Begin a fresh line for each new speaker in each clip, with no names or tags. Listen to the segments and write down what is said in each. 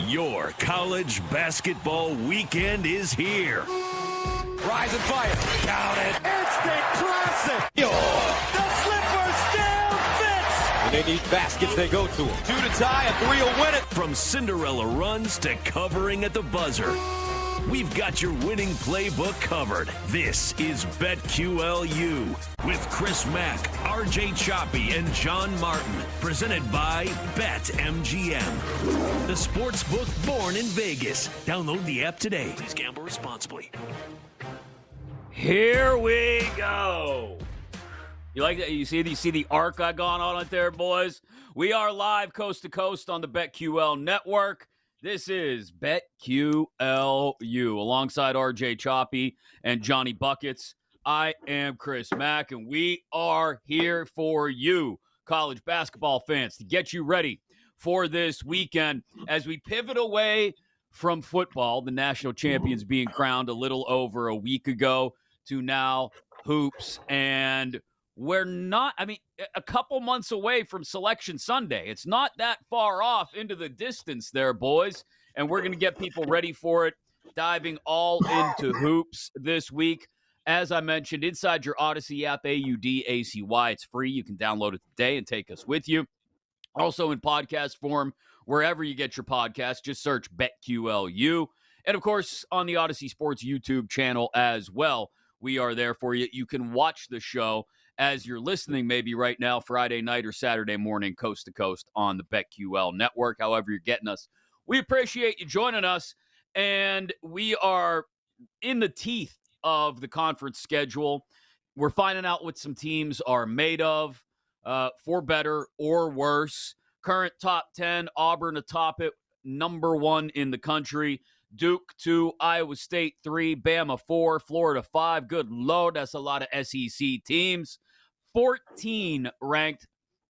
Your college basketball weekend is here.
Rise and fire. Count it. Instant classic. The slipper still fits. When they need baskets, they go to them. 2 to tie, and 3 will win it.
From Cinderella runs to covering at the buzzer, we've got your winning playbook covered. This is BetQLU with Chris Mack, RJ Choppy, and John Martin. Presented by BetMGM, the sports book born in Vegas. Download the app today. Please gamble responsibly.
Here we go. You like that? You see the arc I gone on it there, boys? We are live coast to coast on the BetQL network. This is BetQLU alongside RJ Choppy and Johnny Buckets. I am Chris Mack, and we are here for you, college basketball fans, to get you ready for this weekend as we pivot away from football, the national champions being crowned a little over a week ago, to now hoops. And we're not, a couple months away from Selection Sunday. It's not that far off into the distance there, boys. And we're going to get people ready for it, diving all into hoops this week. As I mentioned, inside your Odyssey app, AUDACY. It's free. You can download it today and take us with you. Also in podcast form, wherever you get your podcast, just search BetQLU. And, of course, on the Odyssey Sports YouTube channel as well. We are there for you. You can watch the show as you're listening maybe right now, Friday night or Saturday morning, coast to coast on the BetQL network, however you're getting us. We appreciate you joining us, and we are in the teeth of the conference schedule. We're finding out what some teams are made of, for better or worse. Current top 10, Auburn atop it, number 1 in the country. Duke 2, Iowa State 3, Bama 4, Florida 5. Good Lord, that's a lot of SEC teams. 14 ranked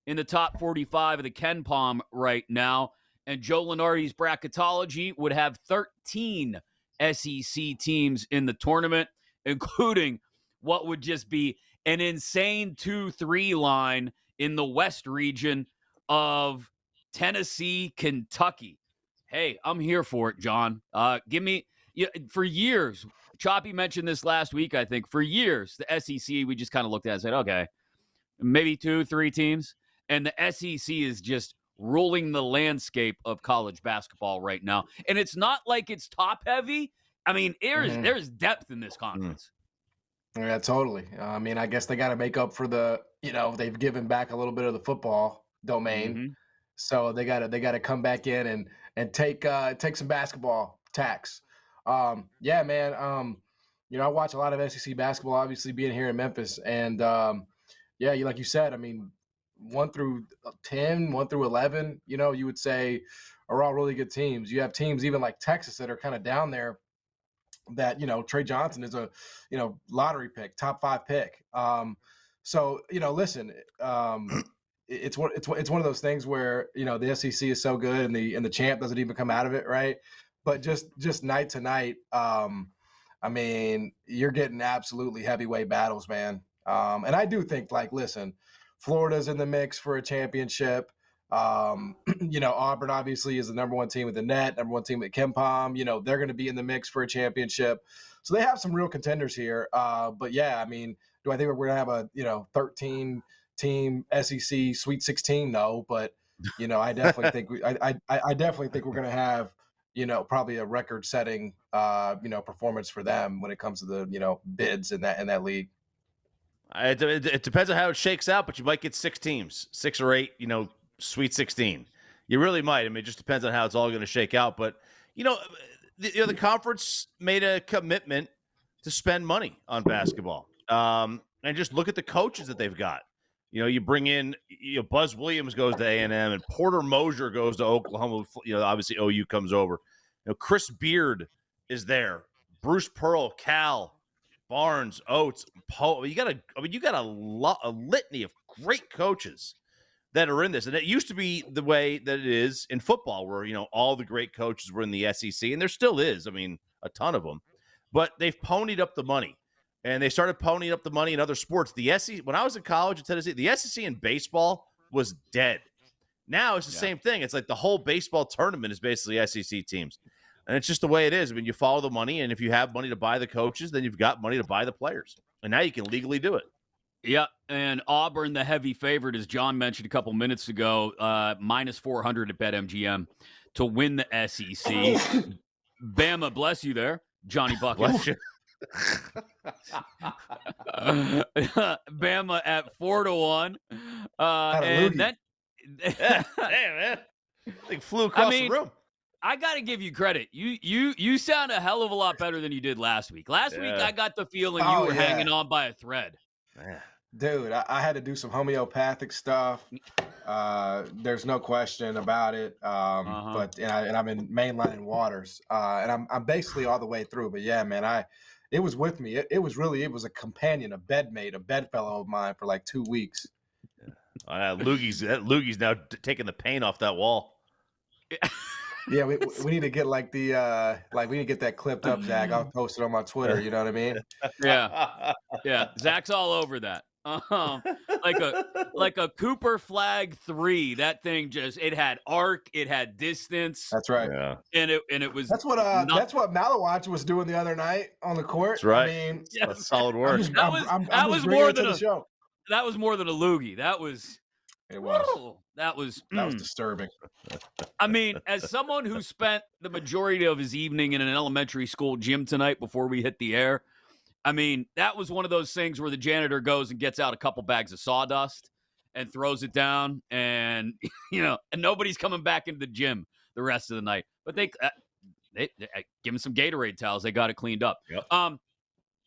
in the top 45 of the Ken Palm right now. And Joe Lunardi's bracketology would have 13 SEC teams in the tournament, including what would just be an insane 2-3 line in the West region of Tennessee, Kentucky. Hey, I'm here for it, John. For years, Choppy mentioned this last week, I think. For years, the SEC, we just kind of looked at it and said, okay, maybe 2-3 teams. And the SEC is just ruling the landscape of college basketball right now. And it's not like it's top-heavy. There's depth in this conference.
Yeah, totally. I guess they got to make up for they've given back a little bit of the football domain. Mm-hmm. So they got to come back in and take some basketball tax. I watch a lot of SEC basketball, obviously being here in Memphis, and like you said, 1 through 10, 1 through 11, you would say are all really good teams. You have teams even like Texas that are kind of down there. That Trey Johnson is a lottery pick, top 5 pick. Listen. It's one of those things where the SEC is so good and the champ doesn't even come out of it, right? But just night to night, you're getting absolutely heavyweight battles, man. And I do think, listen, Florida's in the mix for a championship. Auburn obviously is the number 1 team with the net, number 1 team with Ken Palm. They're going to be in the mix for a championship. So they have some real contenders here. Do I think we're going to have a 13 team SEC Sweet 16? No, but I definitely think I definitely think we're going to have probably a record-setting performance for them when it comes to the bids in that league.
It depends on how it shakes out, but you might get 6 teams, 6 or 8, Sweet 16. You really might. It just depends on how it's all going to shake out. But the conference made a commitment to spend money on basketball, and just look at the coaches that they've got. You bring in, Buzz Williams goes to A&M, and Porter Moser goes to Oklahoma. Obviously OU comes over. Chris Beard is there. Bruce Pearl, Cal, Barnes, Oates, Poe. You got a litany of great coaches that are in this. And it used to be the way that it is in football, where, all the great coaches were in the SEC, and there still is. A ton of them. But they've ponied up the money. And they started ponying up the money in other sports. The SEC, when I was in college in Tennessee, the SEC in baseball was dead. Now it's the same thing. It's like the whole baseball tournament is basically SEC teams. And it's just the way it is. I mean, you follow the money, and if you have money to buy the coaches, then you've got money to buy the players. And now you can legally do it.
Yeah, and Auburn, the heavy favorite, as John mentioned a couple minutes ago, minus 400 at BetMGM to win the SEC. Bama, bless you there, Johnny Bucket.
Bless you.
Bama at 4-1. And then
Damn, man. I think flew across the room.
I got to give you credit. You sound a hell of a lot better than you did last week. Last week, I got the feeling you were hanging on by a thread.
Dude, I had to do some homeopathic stuff. There's no question about it. But I'm in mainline waters, and I'm basically all the way through. But yeah, man, it was with me. It was a companion, a bedmate, a bedfellow of mine for like 2 weeks.
Loogie's now taking the paint off that wall.
Yeah, we need to get like we need to get that clipped up, Zach. I'll post it on my Twitter. You know what I mean?
Yeah. Zach's all over that. Like a Cooper flag 3. That thing it had arc, it had distance.
That's right.
Yeah.
And it was.
That's what Malawatch was doing the other night on the court.
That's right.
I mean,
that's solid work.
That was more than a loogie. That was.
It was.
Whoa, that was
disturbing.
I mean, as someone who spent the majority of his evening in an elementary school gym tonight before we hit the air, I mean, that was one of those things where the janitor goes and gets out a couple bags of sawdust and throws it down, and and nobody's coming back into the gym the rest of the night. But they give him some Gatorade towels. They got it cleaned up.
Yep.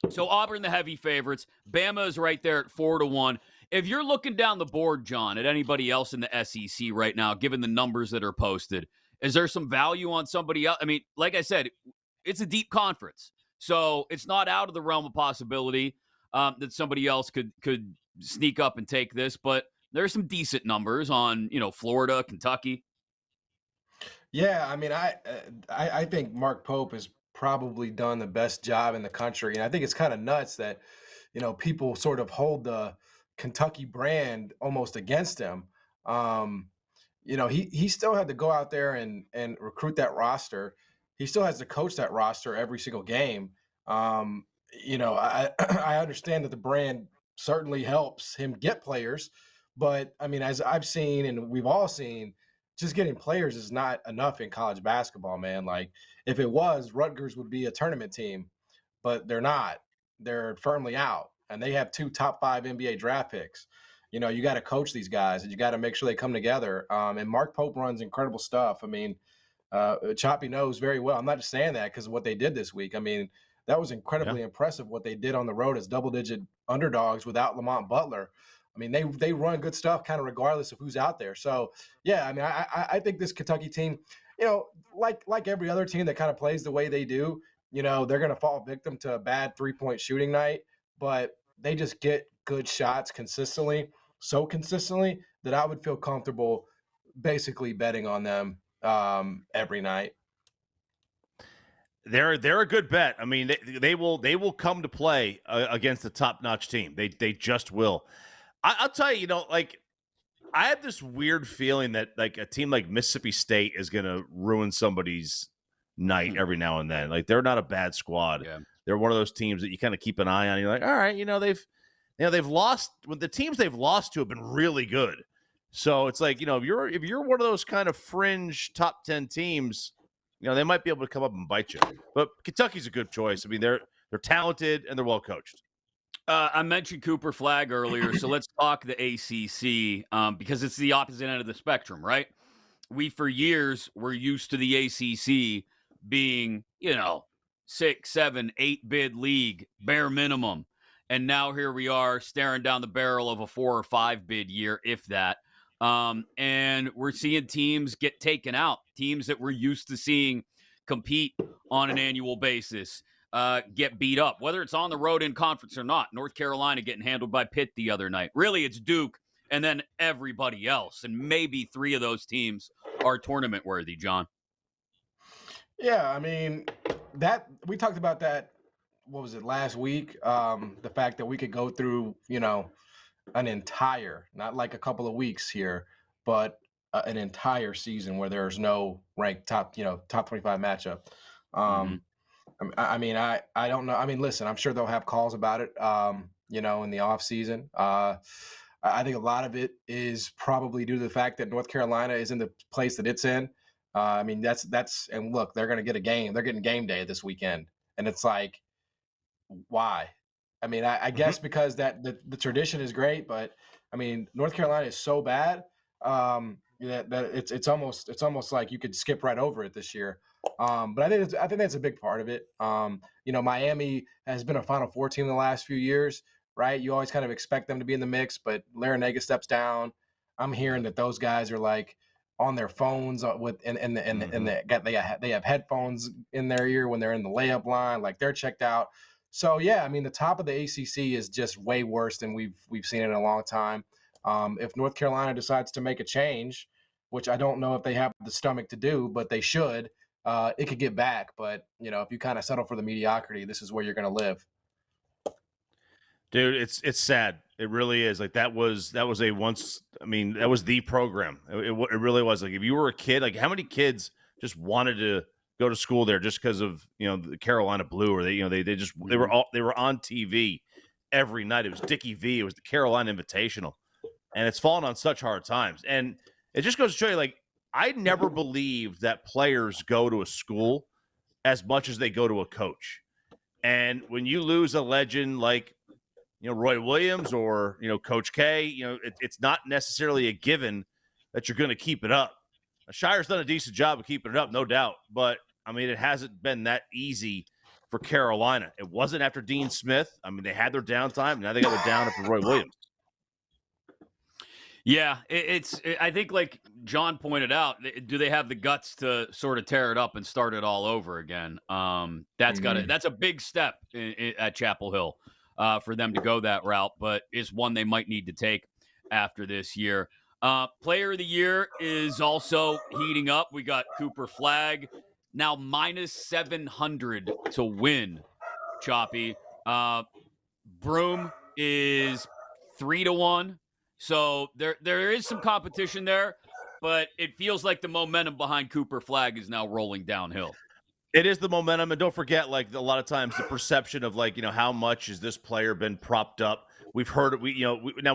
So Auburn, the heavy favorites. Bama is right there at 4-1. If you're looking down the board, John, at anybody else in the SEC right now, given the numbers that are posted, is there some value on somebody else? I mean, like I said, it's a deep conference, so it's not out of the realm of possibility that somebody else could sneak up and take this. But there's some decent numbers on Florida, Kentucky.
Yeah, I mean, I think Mark Pope has probably done the best job in the country, and I think it's kind of nuts that people sort of hold the Kentucky brand almost against him. He still had to go out there and recruit that roster. He still has to coach that roster every single game. I understand that the brand certainly helps him get players, but I mean, as I've seen and we've all seen, just getting players is not enough in college basketball, man. Like if it was, Rutgers would be a tournament team, but they're not. They're firmly out. And they have 2 top 5 NBA draft picks. You got to coach these guys, and you got to make sure they come together. And Mark Pope runs incredible stuff. I mean, Choppy knows very well. I'm not just saying that because of what they did this week. I mean, that was incredibly impressive what they did on the road as double-digit underdogs without Lamont Butler. I mean, they run good stuff kind of regardless of who's out there. So, yeah, I mean, I think this Kentucky team, like every other team that kind of plays the way they do, they're going to fall victim to a bad 3-point shooting night. But they just get good shots consistently that I would feel comfortable basically betting on them every night.
They're a good bet. I mean, they will come to play against a top-notch team. They just will. I'll tell you, I have this weird feeling that like a team like Mississippi State is going to ruin somebody's night every now and then. Like they're not a bad squad. Yeah. They're one of those teams that you kind of keep an eye on. You're like, all right, they've lost. When the teams they've lost to have been really good. So it's like, if you're one of those kind of fringe top 10 teams, they might be able to come up and bite you. But Kentucky's a good choice. I mean, they're talented and they're well coached.
I mentioned Cooper Flag earlier, so let's talk the ACC because it's the opposite end of the spectrum, right? We for years were used to the ACC being, 6, 7, 8 bid league, bare minimum. And now here we are staring down the barrel of a 4 or 5 bid year, if that. And we're seeing teams get taken out, teams that we're used to seeing compete on an annual basis, get beat up, whether it's on the road in conference or not. North Carolina getting handled by Pitt the other night. Really, it's Duke and then everybody else. And maybe 3 of those teams are tournament worthy, John.
Yeah, I mean, that we talked about that, what was it, last week? The fact that we could go through, an entire, not like a couple of weeks here, but an entire season where there's no ranked top 25 matchup.
Mm-hmm.
I don't know. I mean, listen, I'm sure they'll have calls about it, in the off season. I think a lot of it is probably due to the fact that North Carolina is in the place that it's in. And look, they're going to get a game. They're getting game day this weekend. And it's like, why? I mean, I guess because that the tradition is great, but I mean, North Carolina is so bad that it's almost like you could skip right over it this year. But I think that's a big part of it. Miami has been a Final Four team in the last few years, right? You always kind of expect them to be in the mix, but Larinaga steps down. I'm hearing that those guys are like on their phones they have headphones in their ear when they're in the layup line, like they're checked out. So yeah, I mean the top of the ACC is just way worse than we've seen in a long time. If North Carolina decides to make a change, which I don't know if they have the stomach to do, but they should, it could get back. But if you kind of settle for the mediocrity, this is where you're going to live.
Dude, it's sad. It really is. Like that was that was the program. It really was. Like if you were a kid, like how many kids just wanted to go to school there just because of the Carolina Blue, or they were on TV every night. It was Dickie V. It was the Carolina Invitational, and it's fallen on such hard times. And it just goes to show you, like I never believed that players go to a school as much as they go to a coach. And when you lose a legend like Roy Williams or, Coach K, it's not necessarily a given that you're going to keep it up. Shire's done a decent job of keeping it up, no doubt. But, I mean, it hasn't been that easy for Carolina. It wasn't after Dean Smith. I mean, they had their downtime. Now they got their down after Roy Williams.
Yeah, I think like John pointed out, do they have the guts to sort of tear it up and start it all over again? That's a big step at Chapel Hill. For them to go that route, but it's one they might need to take after this year. Player of the year is also heating up. We got Cooper Flagg now minus 700 to win. Choppy. Broom is 3-1. So there is some competition there, but it feels like the momentum behind Cooper Flagg is now rolling downhill.
It is the momentum, and don't forget, like a lot of times, the perception of how much has this player been propped up. We've heard it. We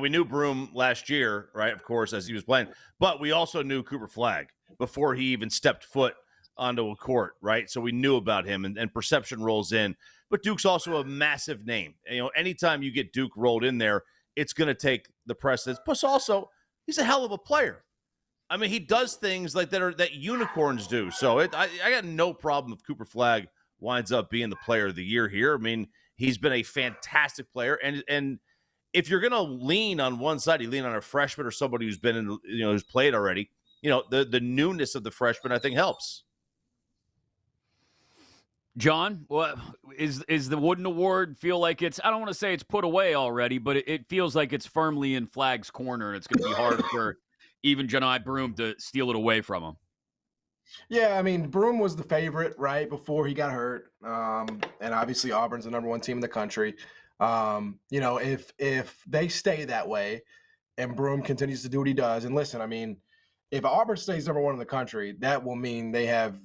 knew Broom last year, right? Of course, as he was playing, but we also knew Cooper Flagg before he even stepped foot onto a court, right? So we knew about him, and perception rolls in. But Duke's also a massive name. Anytime you get Duke rolled in there, it's going to take the precedence. Plus, also, he's a hell of a player. I mean, he does things like that unicorns do. So I got no problem if Cooper Flagg winds up being the player of the year here. I mean, he's been a fantastic player. And if you're going to lean on one side, you lean on a freshman or somebody who's been in, who's played already, the newness of the freshman, I think, helps.
John, what is the Wooden Award feel like it's, I don't want to say it's put away already, but it feels like it's firmly in Flagg's corner, and it's going to be hard for even Johni Broome to steal it away from him.
Yeah, I mean, Broome was the favorite, right, before he got hurt. And obviously Auburn's the number one team in the country. If they stay that way and Broome continues to do what he does, and listen, I mean, if Auburn stays number one in the country, that will mean they have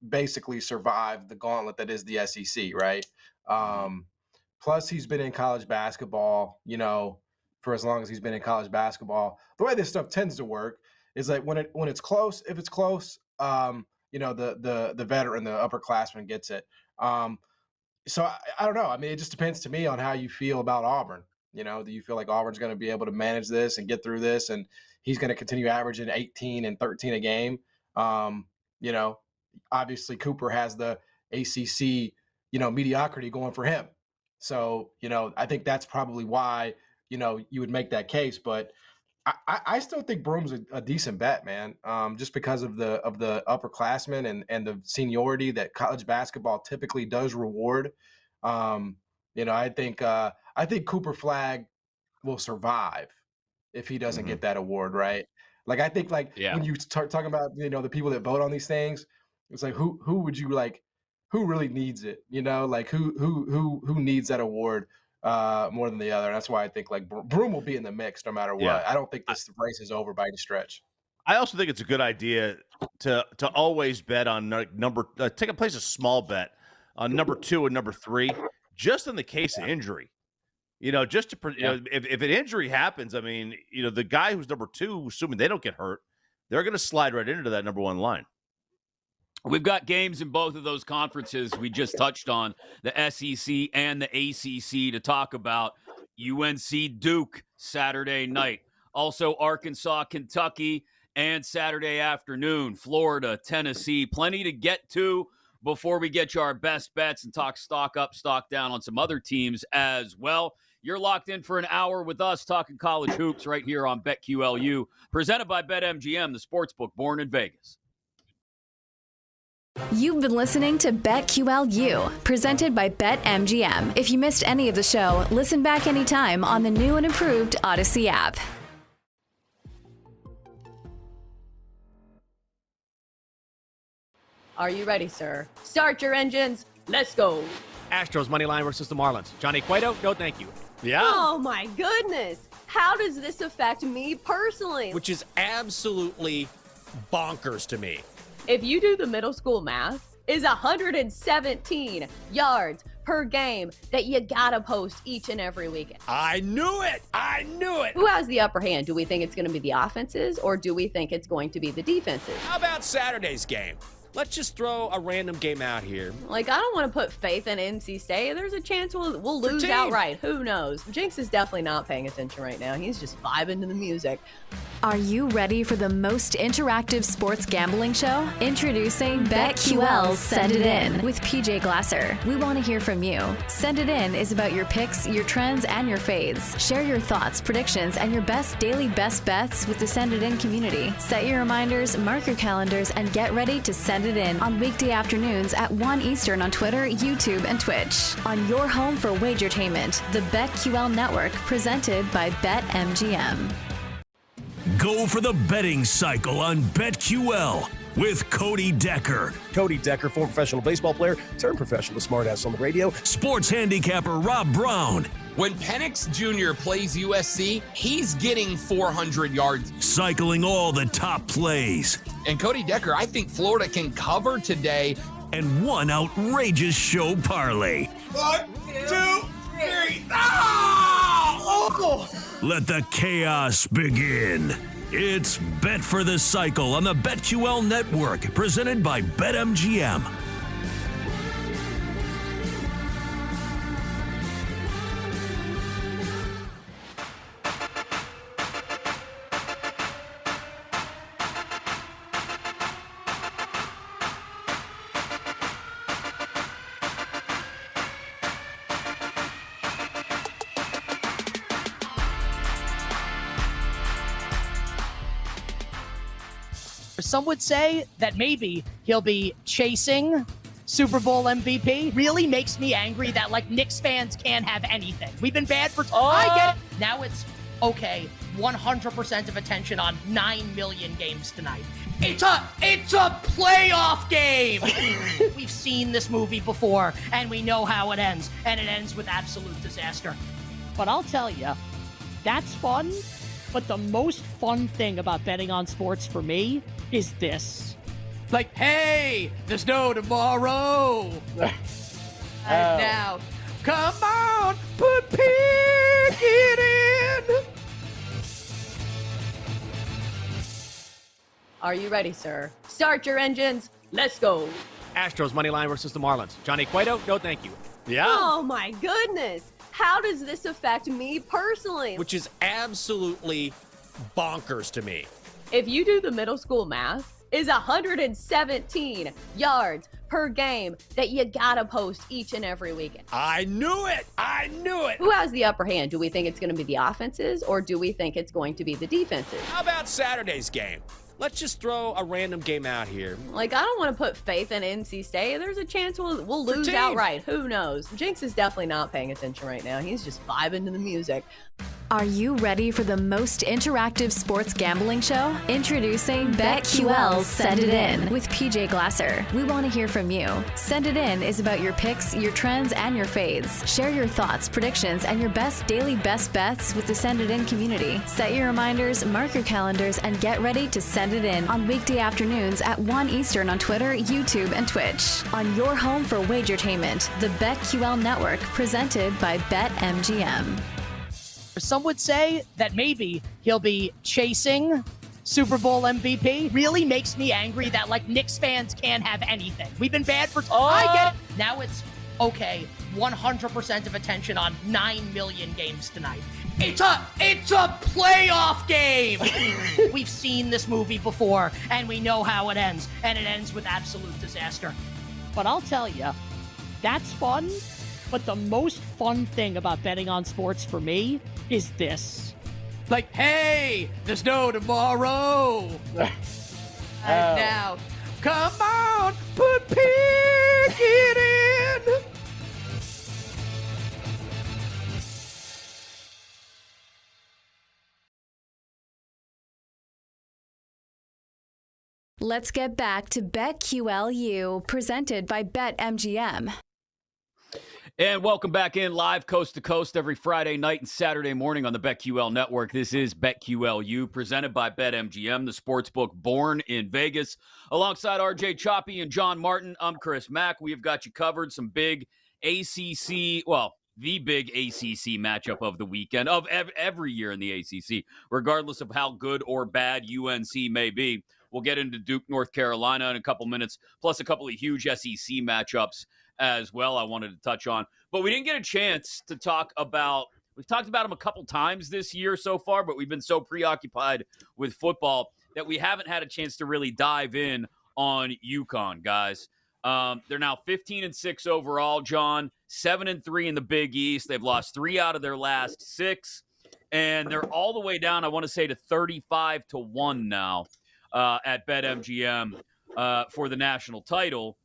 basically survived the gauntlet that is the SEC, right? Plus, he's been in college basketball, for as long as he's been in college basketball. The way this stuff tends to work is like when it's close, if it's close, the veteran, the upperclassman gets it. So I don't know. I mean, it just depends to me on how you feel about Auburn. Do you feel like Auburn's going to be able to manage this and get through this, and he's going to continue averaging 18 and 13 a game? Obviously Cooper has the ACC, mediocrity going for him. So, I think that's probably why, you would make that case. But I still think Broome's a decent bet, man. Just because of the upperclassmen and the seniority that college basketball typically does reward. I think Cooper Flagg will survive if he doesn't get that award, right? Like I think when you start talking about the people that vote on these things, it's like who would you like? Who really needs it? Who needs that award more than the other? And that's why I think like Broome will be in the mix no matter what.
Yeah.
I don't think this race is over by any stretch.
I also think it's a good idea to always bet on take a place a small bet on number 2 and number 3, just in the case of injury. Just to if an injury happens, I mean, the guy who's number 2, assuming they don't get hurt, they're going to slide right into that number 1 line.
We've got games in both of those conferences we just touched on, the SEC and the ACC, to talk about. UNC Duke Saturday night. Also Arkansas, Kentucky, and Saturday afternoon, Florida, Tennessee. Plenty to get to before we get you our best bets and talk stock up, stock down on some other teams as well. You're locked in for an hour with us talking college hoops right here on BetQLU, presented by BetMGM, the sportsbook born in Vegas.
You've been listening to BetQLU, presented by BetMGM. If you missed any of the show, listen back anytime on the new and improved Odyssey app.
Are you ready, sir? Start your engines. Let's go.
Astros money line versus the Marlins. Johnny Cueto, no thank you.
Yeah.
Oh, my goodness. How does this affect me personally?
Which is absolutely bonkers to me.
If you do the middle school math, is 117 yards per game that you gotta post each and every weekend.
I knew it.
Who has the upper hand? Do we think it's going to be the offenses, or do we think it's going to be the defenses?
How about Saturday's game? Let's just throw a random game out here.
Like, I don't want to put faith in NC State. There's a chance we'll lose outright. Who knows? Jinx is definitely not paying attention right now. He's just vibing to the music.
Are you ready for the most interactive sports gambling show? Introducing BetQL's Send It In with PJ Glasser. We want to hear from you. Send It In is about your picks, your trends, and your fades. Share your thoughts, predictions, and your best daily best bets with the Send It In community. Set your reminders, mark your calendars, and get ready to send it in on weekday afternoons at 1 Eastern on Twitter, YouTube, and Twitch. On your home for wagertainment, the BetQL Network, presented by BetMGM.
Go for the betting cycle on BetQL with Cody Decker.
Cody Decker, former professional baseball player, turned professional smartass on the radio.
Sports handicapper Rob Brown.
When Penix Jr. plays USC, he's getting 400 yards.
Cycling all the top plays.
And Cody Decker, I think Florida can cover today.
And one outrageous show parlay.
1, 2, 3.
Let the chaos begin. It's Bet for the Cycle on the BetQL Network, presented by BetMGM.
Some would say that maybe he'll be chasing Super Bowl MVP. Really makes me angry that, like, Knicks fans can't have anything. We've been bad for... I get it. Now it's, okay, 100% of attention on 9 million games tonight. It's a playoff game! We've seen this movie before, and we know how it ends. And it ends with absolute disaster. But I'll tell you, that's fun. But the most fun thing about betting on sports for me is this. Like, hey, there's no tomorrow. And now, come on, put Pickett in.
Are you ready, sir? Start your engines. Let's go.
Astros money line versus the Marlins. Johnny Cueto, no thank you.
Yeah.
Oh, my goodness. How does this affect me personally?
Which is absolutely bonkers to me.
If you do the middle school math, is 117 yards per game that you gotta post each and every weekend.
I knew it.
Who has the upper hand? Do we think it's going to be the offenses, or do we think it's going to be the defenses?
How about Saturday's game? Let's just throw a random game out here.
Like, I don't want to put faith in NC State. There's a chance we'll lose outright. Who knows? Jinx is definitely not paying attention right now. He's just vibing to the music.
Are you ready for the most interactive sports gambling show? Introducing BetQL's Send It In with PJ Glasser. We want to hear from you. Send It In is about your picks, your trends, and your fades. Share your thoughts, predictions, and your best daily best bets with the Send It In community. Set your reminders, mark your calendars, and get ready to send it in on weekday afternoons at 1 Eastern on Twitter, YouTube, and Twitch. On your home for wagertainment, the BetQL Network, presented by BetMGM.
Some would say that maybe he'll be chasing Super Bowl MVP. Really makes me angry that, like, Knicks fans can't have anything. We've been bad for... I get it. Now it's, okay, 100% of attention on 9 million games tonight. It's a playoff game. We've seen this movie before, and we know how it ends. And it ends with absolute disaster. But I'll tell you, that's fun. But the most fun thing about betting on sports for me is this. Like, hey, there's no tomorrow. And now, come on, pick it in.
Let's get back to BetQLU, presented by BetMGM.
And welcome back in live coast to coast every Friday night and Saturday morning on the BetQL Network. This is BetQLU, presented by BetMGM, the sportsbook born in Vegas. Alongside RJ Choppy and John Martin, I'm Chris Mack. We have got you covered. Some big ACC, well, the big ACC matchup of the weekend, of every year in the ACC, regardless of how good or bad UNC may be. We'll get into Duke, North Carolina in a couple minutes, plus a couple of huge SEC matchups as well I wanted to touch on. But we didn't get a chance to talk about, we've talked about them a couple times this year so far, but we've been so preoccupied with football that we haven't had a chance to really dive in on UConn, guys. They're now 15-6 overall, John, 7-3 in the Big East. They've lost 3 out of their last 6, and they're all the way down, I want to say, to 35-1 now at BetMGM for the national title.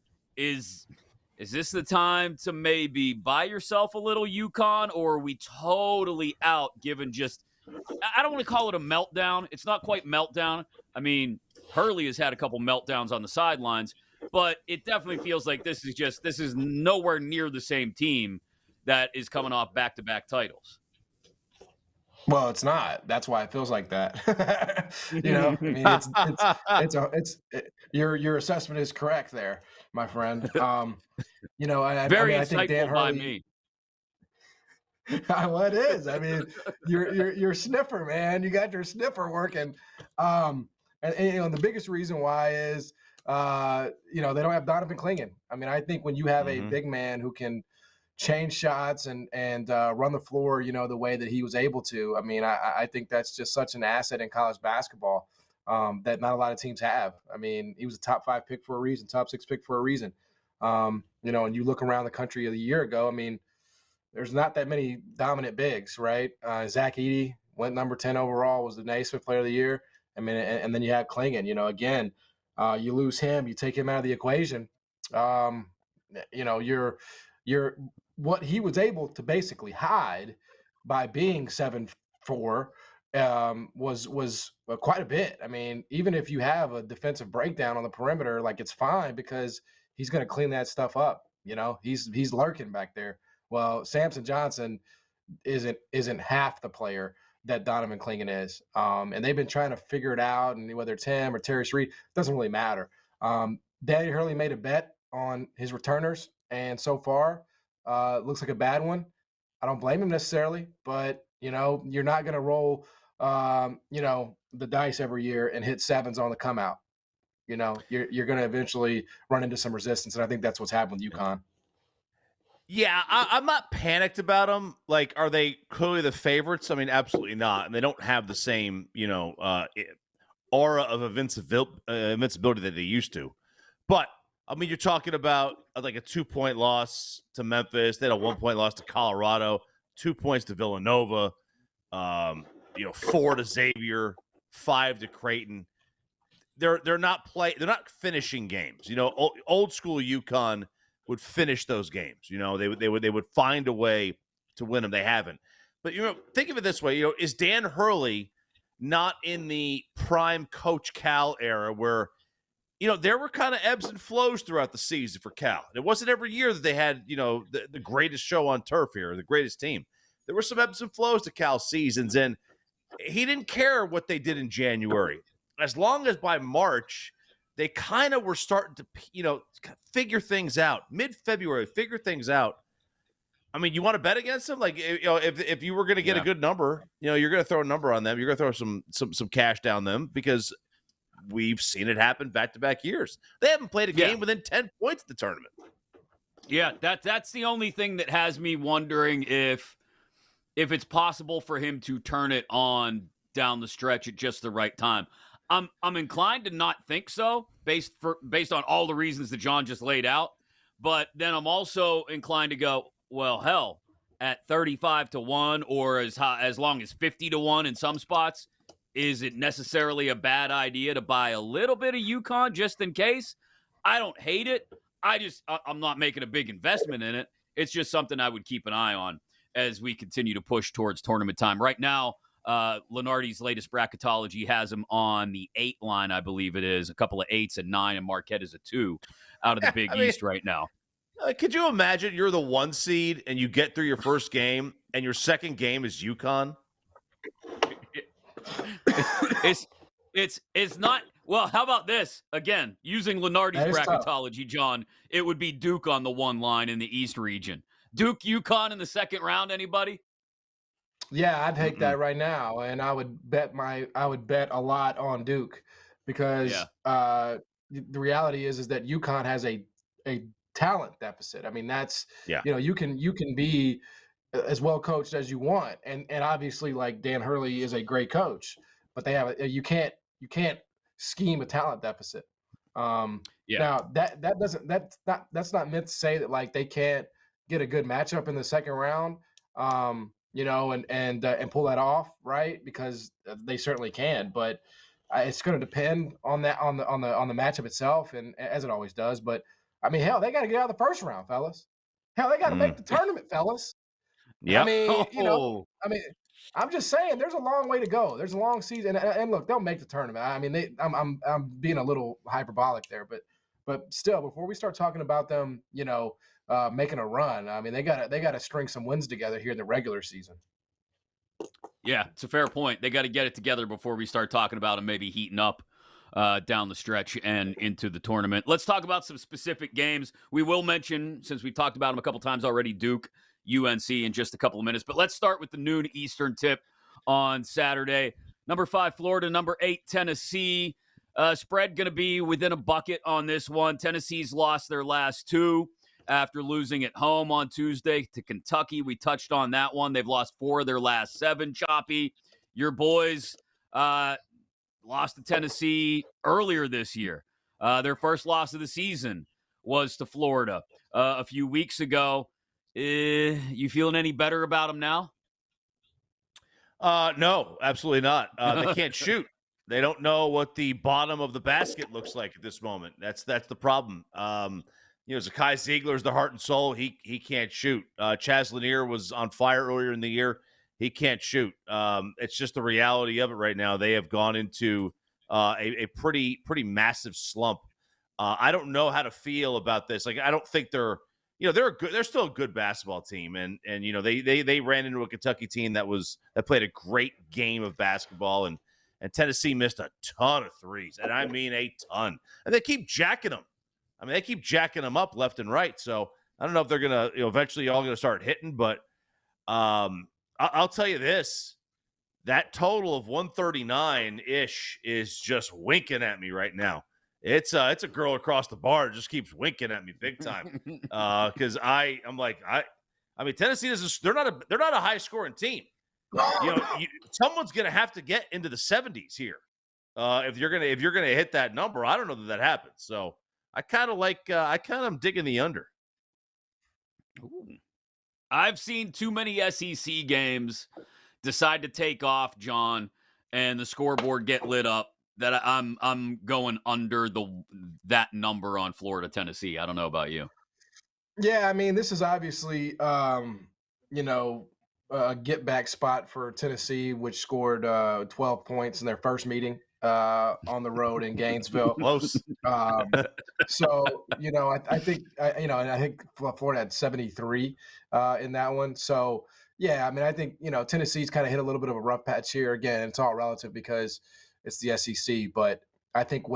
Is this the time to maybe buy yourself a little UConn, or are we totally out given just – I don't want to call it a meltdown. It's not quite meltdown. I mean, Hurley has had a couple meltdowns on the sidelines, but it definitely feels like this is nowhere near the same team that is coming off back-to-back titles.
Well, it's not. That's why it feels like that. I mean, your assessment is correct there, my friend.
Very
I think Dan
insightful by
Hurley,
me.
Well, it is. I mean, your sniffer, man. You got your sniffer working. And the biggest reason why is they don't have Donovan Clingan. I mean, I think when you have a big man who can change shots and run the floor, the way that he was able to. I mean, I think that's just such an asset in college basketball that not a lot of teams have. I mean, he was a top 5 pick for a reason, top 6 pick for a reason. And you look around the country a year ago, I mean, there's not that many dominant bigs, right? Zach Edey went number 10 overall, was the Naismith Player of the Year. I mean, and then you have Clingan, again, you lose him, you take him out of the equation. You're what he was able to basically hide by being 7'4" was quite a bit. I mean, even if you have a defensive breakdown on the perimeter, like, it's fine because he's going to clean that stuff up. He's lurking back there. Well, Samson Johnson isn't half the player that Donovan Clingan is. And they've been trying to figure it out, and whether it's him or Terry Reed, doesn't really matter. Danny Hurley made a bet on his returners, and so far, looks like a bad one. I don't blame him necessarily, but you're not going to roll, the dice every year and hit 7s on the come out. You're going to eventually run into some resistance, and I think that's what's happened with UConn.
Yeah, I'm not panicked about them. Like, are they clearly the favorites? I mean, absolutely not. And they don't have the same, aura of invincibility that they used to. But I mean, you're talking about like a 2-point loss to Memphis. They had a 1-point loss to Colorado, 2 points to Villanova, 4 to Xavier, 5 to Creighton. They're not finishing games. Old school UConn would finish those games. They would find a way to win them. They haven't. But, think of it this way. Is Dan Hurley not in the prime Coach Cal era where, there were kind of ebbs and flows throughout the season for Cal. It wasn't every year that they had, the greatest show on turf here, the greatest team. There were some ebbs and flows to Cal's seasons, and he didn't care what they did in January. As long as by March, they kind of were starting to, figure things out. Mid-February, figure things out. I mean, you want to bet against them? Like, if you were going to get a good number, you're going to throw a number on them. You're going to throw some cash down them because we've seen it happen back-to-back years. They haven't played a game within 10 points of the tournament.
Yeah, that's the only thing that has me wondering if it's possible for him to turn it on down the stretch at just the right time. I'm inclined to not think so, based on all the reasons that John just laid out. But then I'm also inclined to go, well, hell, at 35-1 or as long as 50-1 in some spots, is it necessarily a bad idea to buy a little bit of UConn just in case? I don't hate it. I'm not making a big investment in it. It's just something I would keep an eye on as we continue to push towards tournament time. Right now, Lenardi's latest bracketology has him on the 8 line, I believe it is. A couple of 8s and 9, and Marquette is a 2 out of the Big East right now.
Could you imagine you're the 1 seed and you get through your first game and your second game is UConn?
It's not. Well, how about this? Again, using Lenardi's bracketology, John, it would be Duke on the 1 line in the East region. Duke, UConn in the second round, anybody?
Yeah, I'd take that right now, and I would bet a lot on Duke because the reality is that UConn has a talent deficit. I mean, that's you can be as well coached as you want, and obviously, like, Dan Hurley is a great coach, but they have you can't scheme a talent deficit. Now that's not meant to say that, like, they can't get a good matchup in the second round. And pull that off, right? Because they certainly can, but it's going to depend on the matchup itself, and as it always does. But I mean, hell, they got to get out of the first round, fellas. Hell, they got to make the tournament, fellas.
Yeah.
I mean, I'm just saying, there's a long way to go. There's a long season, and look, they'll make the tournament. I mean, I'm being a little hyperbolic there, but still, before we start talking about them, making a run, I mean, they got to string some wins together here in the regular season.
Yeah, it's a fair point. They got to get it together before we start talking about them maybe heating up down the stretch and into the tournament. Let's talk about some specific games. We will mention, since we've talked about them a couple times already, Duke, UNC in just a couple of minutes. But let's start with the noon Eastern tip on Saturday. Number 5, Florida. Number 8, Tennessee. Spread going to be within a bucket on this one. Tennessee's lost their last 2 after losing at home on Tuesday to Kentucky. We touched on that one. They've lost 4 of their last 7. Choppy, your boys lost to Tennessee earlier this year. Their first loss of the season was to Florida a few weeks ago. You feeling any better about them now?
No, absolutely not. They can't shoot. They don't know what the bottom of the basket looks like at this moment. That's the problem. Zakai Ziegler's the heart and soul. He can't shoot. Chaz Lanier was on fire earlier in the year. He can't shoot. It's just the reality of it right now. They have gone into a pretty massive slump. I don't know how to feel about this. Like, I don't think they're still a good basketball team, and they ran into a Kentucky team that played a great game of basketball, and Tennessee missed a ton of threes, and I mean a ton, and they keep jacking them. I mean, they keep jacking them up left and right. So I don't know if they're gonna eventually all gonna start hitting, but I'll tell you this: that total of 139-ish is just winking at me right now. It's a girl across the bar that just keeps winking at me big time. Because I'm like, I mean, Tennessee they're not a high scoring team. Someone's gonna have to get into the 70s here if you're gonna hit that number. I don't know that happens. So I kind of am digging the under.
Ooh. I've seen too many SEC games decide to take off, John, and the scoreboard get lit up, that I'm going under that number on Florida, Tennessee. I don't know about you.
Yeah, I mean, this is obviously get back spot for Tennessee, which scored 12 points in their first meeting on the road in Gainesville.
Close.
So, I think, and I think Florida had 73 in that one. So, yeah, I mean, I think, Tennessee's kind of hit a little bit of a rough patch here. Again, it's all relative because it's the SEC, but I think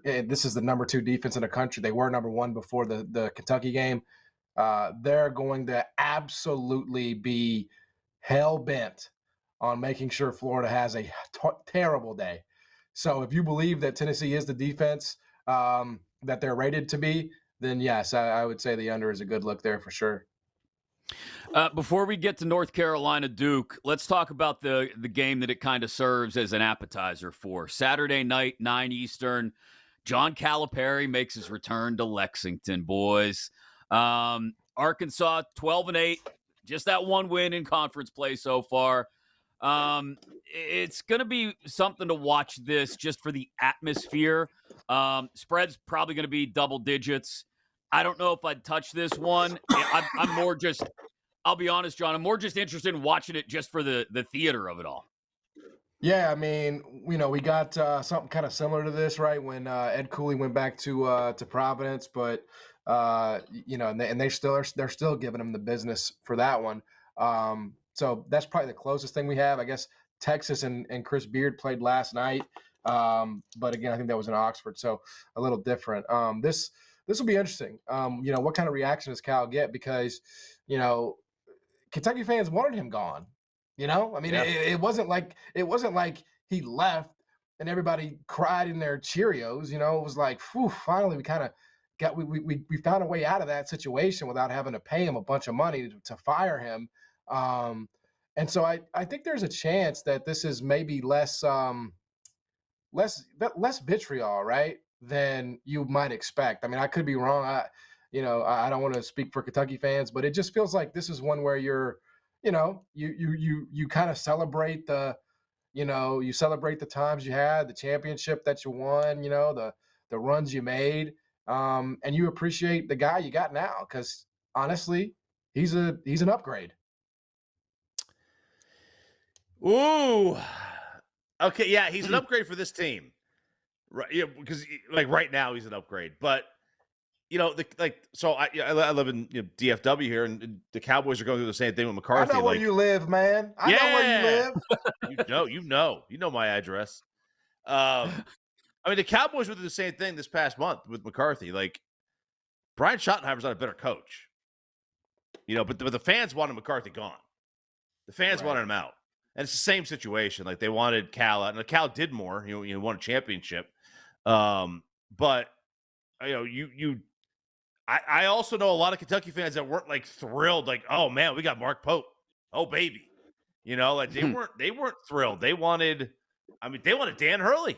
this is the number 2 defense in the country. They were number 1 before the Kentucky game. They're going to absolutely be hell bent on making sure Florida has a terrible day. So if you believe that Tennessee is the defense that they're rated to be, then yes, I would say the under is a good look there for sure.
Before we get to North Carolina Duke, let's talk about the game that it kind of serves as an appetizer for. Saturday night, 9 Eastern, John Calipari makes his return to Lexington, boys. Arkansas 12-8, just that one win in conference play so far. It's going to be something to watch this just for the atmosphere. Spread's probably going to be double digits. I don't know if I'd touch this one. I'm more just, I'll be honest, John, I'm more just interested in watching it just for the theater of it all.
Yeah, I mean, we got something kind of similar to this, right? When Ed Cooley went back to Providence, but and they're still giving him the business for that one. So that's probably the closest thing we have. I guess Texas and Chris Beard played last night, but again, I think that was in Oxford, so a little different. This will be interesting. What kind of reaction does Cal get? Because Kentucky fans wanted him gone. I mean, yeah. It wasn't like he left and everybody cried in their Cheerios. It was like, whew, finally we kind of we found a way out of that situation without having to pay him a bunch of money to fire him. And so I think there's a chance that this is maybe less vitriol, right, than you might expect. I mean, I could be wrong. I don't want to speak for Kentucky fans, but it just feels like this is one where you're, you kind of celebrate you celebrate the times you had, the championship that you won, the runs you made, and you appreciate the guy you got now because honestly, he's an upgrade.
Ooh, okay, yeah, he's an upgrade for this team, right? Yeah, because right now he's an upgrade, but. So I live in DFW here, and the Cowboys are going through the same thing with McCarthy.
I know where you live, man. I know where you live.
You know my address. I mean, the Cowboys were through the same thing this past month with McCarthy. Like, Brian Schottenheimer's not a better coach, but the fans wanted McCarthy gone. The fans wanted him out, and it's the same situation. Like, they wanted Cal out, and Cal did more. Won a championship, but I also know a lot of Kentucky fans that weren't thrilled, oh man, we got Mark Pope. Oh baby. They weren't thrilled. They wanted Dan Hurley.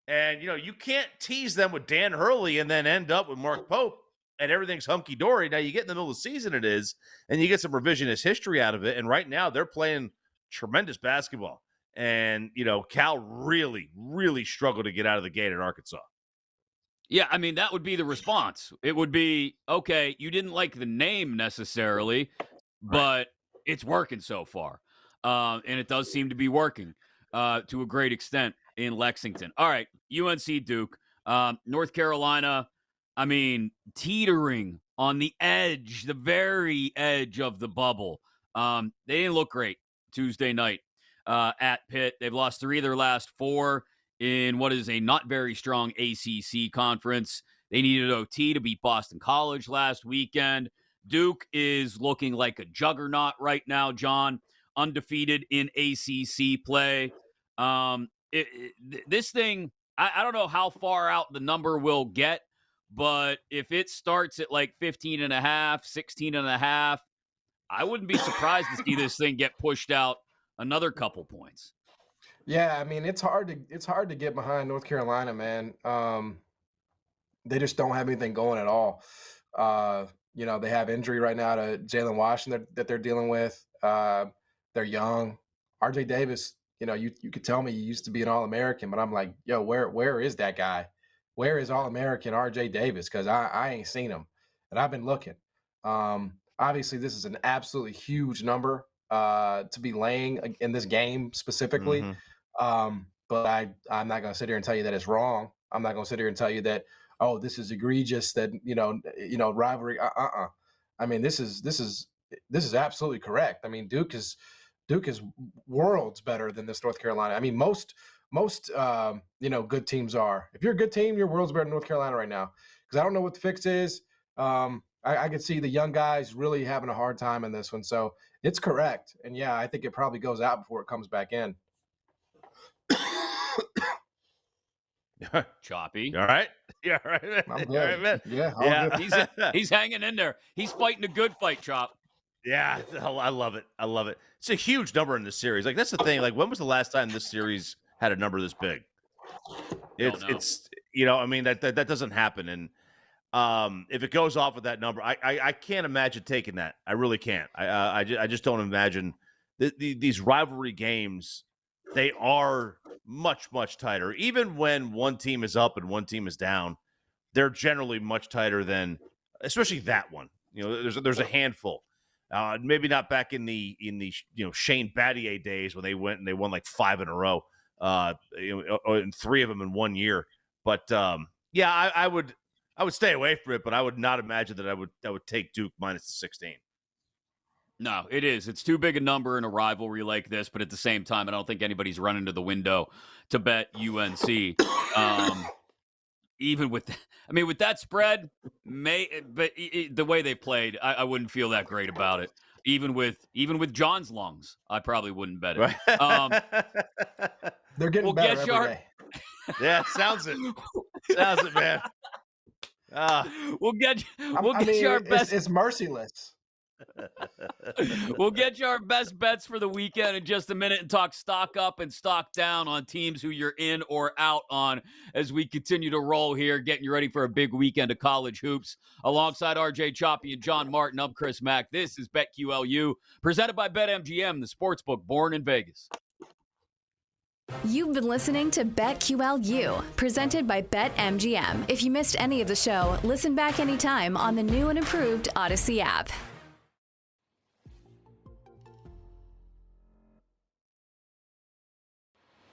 And you can't tease them with Dan Hurley and then end up with Mark Pope and everything's hunky dory. Now you get in the middle of the season, it is, and you get some revisionist history out of it. And right now they're playing tremendous basketball. And Cal really, really struggled to get out of the gate at Arkansas.
Yeah, I mean, that would be the response. It would be, okay, you didn't like the name necessarily, but it's working so far. And it does seem to be working to a great extent in Lexington. All right, UNC Duke. North Carolina, I mean, teetering on the edge, the very edge of the bubble. They didn't look great Tuesday night at Pitt. They've lost 3 of their last 4. In what is a not very strong ACC conference. They needed OT to beat Boston College last weekend. Duke is looking like a juggernaut right now, John, undefeated in ACC play. This thing, I don't know how far out the number will get, but if it starts at 15.5, 16.5, I wouldn't be surprised to see this thing get pushed out another couple points.
Yeah, I mean, it's hard to get behind North Carolina, man. They just don't have anything going at all. They have injury right now to Jalen Washington that they're dealing with. They're young. RJ Davis, you could tell me he used to be an All-American, but I'm like, yo, where is that guy? Where is All-American RJ Davis? Because I ain't seen him, and I've been looking. Obviously, this is an absolutely huge number to be laying in this game specifically. But I'm not going to sit here and tell you that it's wrong. I'm not going to sit here and tell you that, oh, this is egregious, that, rivalry. I mean, this is absolutely correct. I mean, Duke is worlds better than this North Carolina. I mean, most good teams are. If you're a good team, you're worlds better than North Carolina right now. Because I don't know what the fix is. I could see the young guys really having a hard time in this one. So it's correct. And yeah, I think it probably goes out before it comes back in.
Choppy.
All right. Yeah, all right, man.
I'm good.
All right, man.
Yeah. Good.
He's hanging in there. He's fighting a good fight, Chop.
Yeah, I love it. I love it. It's a huge number in this series. Like, that's the thing. Like, when was the last time this series had a number this big? It's I mean, that doesn't happen. And if it goes off with that number, I can't imagine taking that. I really can't. I just don't imagine these rivalry games. They are much, much tighter. Even when one team is up and one team is down, they're generally much tighter than, especially that one. There's a handful. Maybe not back in the Shane Battier days when they won like 5 in a row, and 3 of them in 1 year. But I would stay away from it. But I would not imagine that I would take Duke minus the 16.
No, it is. It's too big a number in a rivalry like this, but at the same time, I don't think anybody's running to the window to bet UNC. Even with that spread, but the way they played, I wouldn't feel that great about it. Even with John's lungs, I probably wouldn't bet it.
Right.
They're getting better every day.
Yeah, sounds it, man.
We'll get you our best.
It's merciless.
We'll get you our best bets for the weekend in just a minute and talk stock up and stock down on teams who you're in or out on as we continue to roll here, getting you ready for a big weekend of college hoops. Alongside RJ Choppy and John Martin, I'm Chris Mack. This is BetQLU, presented by BetMGM, the sportsbook born in Vegas.
You've been listening to BetQLU, presented by BetMGM. If you missed any of the show, listen back anytime on the new and improved Odyssey app.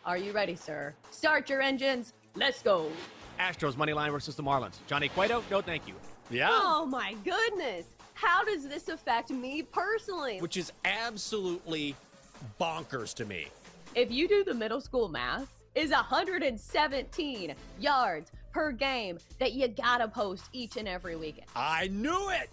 Are you ready, sir? Start your engines. Let's go.
Astros money line versus the Marlins. Johnny Cueto, no thank you.
Yeah.
Oh, my goodness. How does this affect me personally?
Which is absolutely bonkers to me.
If you do the middle school math, is 117 yards per game that you gotta post each and every weekend.
I knew it.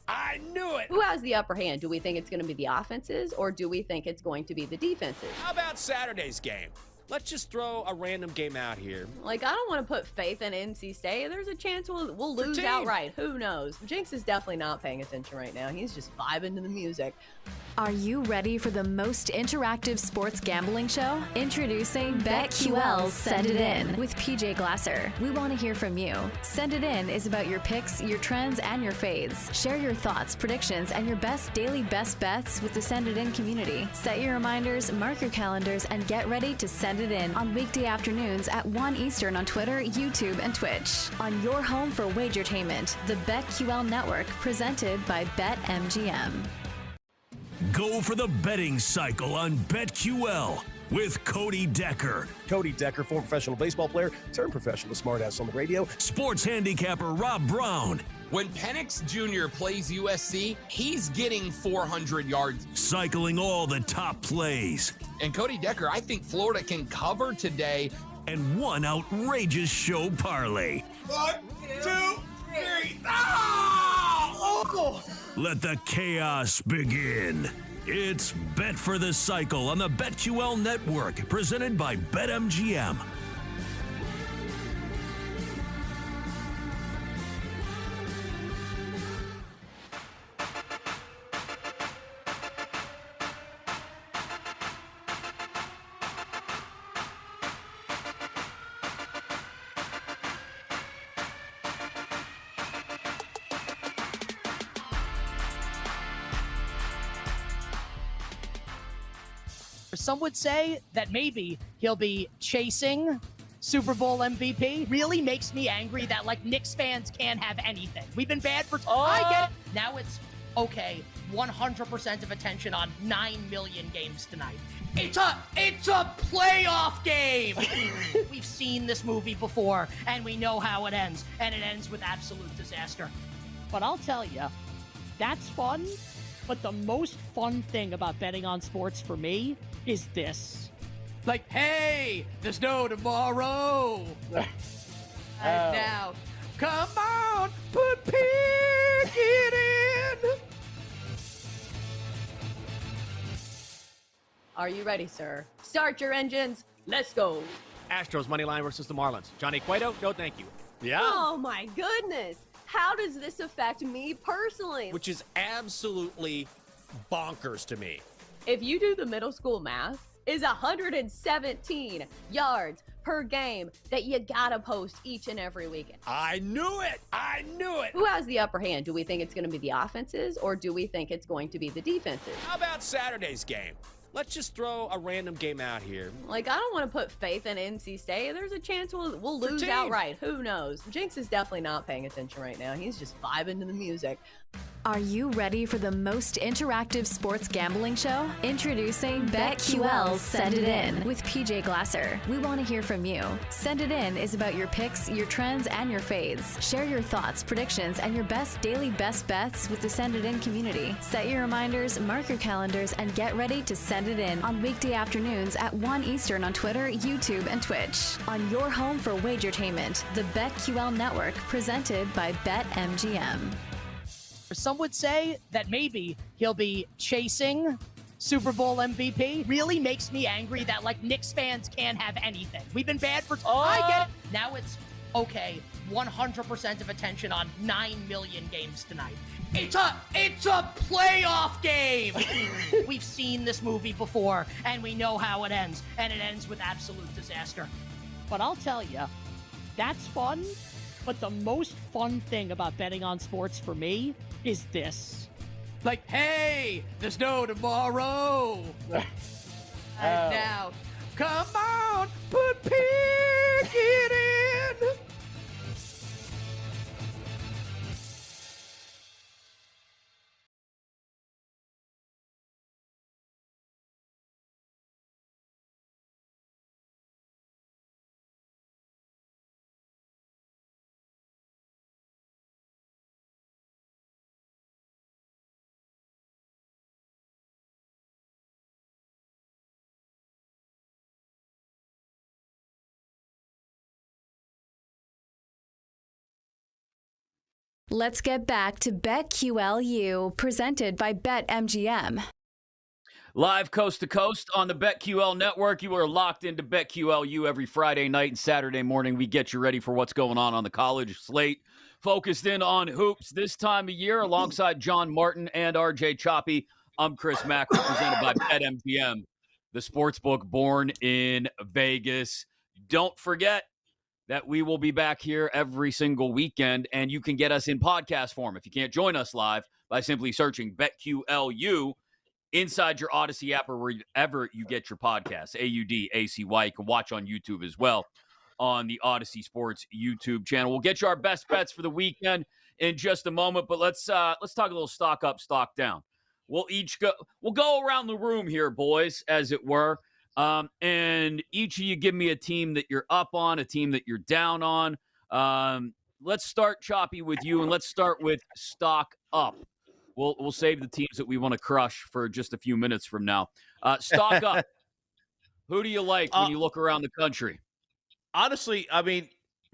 Who has the upper hand? Do we think it's going to be the offenses, or do we think it's going to be the defenses?
How about Saturday's game? Let's just throw a random game out here.
Like, I don't want to put faith in NC State. There's a chance we'll lose outright. Who knows? Jinx is definitely not paying attention right now. He's just vibing to the music.
Are you ready for the most interactive sports gambling show? Introducing BetQL's Send It In with PJ Glasser. We want to hear from you. Send It In is about your picks, your trends, and your fades. Share your thoughts, predictions, and your best daily best bets with the Send It In community. Set your reminders, mark your calendars, and get ready to send it in on weekday afternoons at 1 Eastern on Twitter, YouTube, and Twitch. On your home for wagertainment, the BetQL Network, presented by BetMGM.
Go for the betting cycle on BetQL with Cody Decker.
Cody Decker, former professional baseball player, turned professional smartass on the radio.
Sports handicapper Rob Brown.
When Penix Jr. plays USC, he's getting 400 yards.
Cycling all the top plays.
And Cody Decker, I think Florida can cover today.
And one outrageous show parlay.
1, 2, 3. Oh!
Let the chaos begin. It's Bet for the Cycle on the BetQL Network, presented by BetMGM.
Some would say that maybe he'll be chasing Super Bowl MVP. Really makes me angry that, like, Knicks fans can't have anything. We've been bad for... I get it. Now it's okay, 100% of attention on 9 million games tonight. It's a playoff game. We've seen this movie before, and we know how it ends, and it ends with absolute disaster. But I'll tell you, that's fun. But the most fun thing about betting on sports for me is this. Like, hey, there's no tomorrow. And now, come on, put Pickett in.
Are you ready, sir? Start your engines. Let's go.
Astros money line versus the Marlins. Johnny Cueto, no thank you. Yeah.
Oh my goodness. How does this affect me personally?
Which is absolutely bonkers to me.
If you do the middle school math, is 117 yards per game that you gotta post each and every weekend.
I knew it.
Who has the upper hand? Do we think it's going to be the offenses, or do we think it's going to be the defenses?
How about Saturday's game? Let's just throw a random game out here.
Like, I don't want to put faith in NC State. There's a chance we'll lose outright. Who knows? Jinx is definitely not paying attention right now. He's just vibing to the music.
Are you ready for the most interactive sports gambling show? Introducing BetQL's Send It In with PJ Glasser. We want to hear from you. Send It In is about your picks, your trends, and your fades. Share your thoughts, predictions, and your best daily best bets with the Send It In community. Set your reminders, mark your calendars, and get ready to send it in on weekday afternoons at 1 Eastern on Twitter, YouTube, and Twitch. On your home for wagertainment, the BetQL Network, presented by BetMGM.
Some would say that maybe he'll be chasing Super Bowl MVP. Really makes me angry that, like, Knicks fans can't have anything. We've been bad for... I get it. Now it's, okay, 100% of attention on 9 million games tonight. It's a playoff game. We've seen this movie before, and we know how it ends, and it ends with absolute disaster. But I'll tell you, that's fun. But the most fun thing about betting on sports for me is this. Like, hey, there's no tomorrow. And now, come on, put Pickett in.
Let's get back to BetQLU, presented by BetMGM.
Live coast to coast on the BetQL network. You are locked into BetQLU every Friday night and Saturday morning. We get you ready for what's going on the college slate. Focused in on hoops this time of year alongside John Martin and RJ Choppy. I'm Chris Mack, represented by BetMGM, the sportsbook born in Vegas. Don't forget that we will be back here every single weekend, and you can get us in podcast form if you can't join us live by simply searching BetQLU inside your Odyssey app or wherever you get your podcasts, AUDACY. You can watch on YouTube as well on the Odyssey Sports YouTube channel. We'll get you our best bets for the weekend in just a moment, but let's talk a little stock up, stock down. We'll go around the room here, boys, as it were. And each of you give me a team that you're up on, a team that you're down on. Let's start, Choppy, with you, and let's start with stock up. We'll save the teams that we want to crush for just a few minutes from now. Stock up. Who do you like when you look around the country?
Honestly, I mean,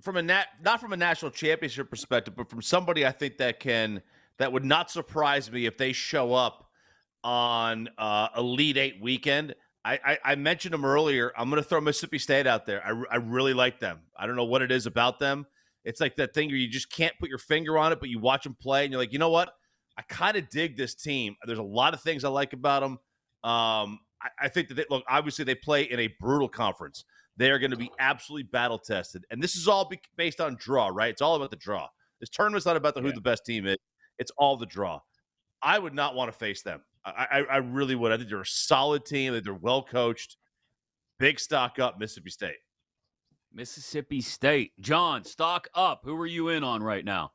not from a national championship perspective, but from somebody I think that would not surprise me if they show up on Elite Eight weekend. I mentioned them earlier. I'm going to throw Mississippi State out there. I really like them. I don't know what it is about them. It's like that thing where you just can't put your finger on it, but you watch them play, and you're like, you know what? I kind of dig this team. There's a lot of things I like about them. I think that obviously they play in a brutal conference. They are going to be absolutely battle tested, and this is all based on draw, right? It's all about the draw. This tournament's not about who the best team is. It's all the draw. I would not want to face them. I really would. I think they're a solid team. That they're well coached. Big stock up, Mississippi State.
Mississippi State. John, stock up. Who are you in on right now?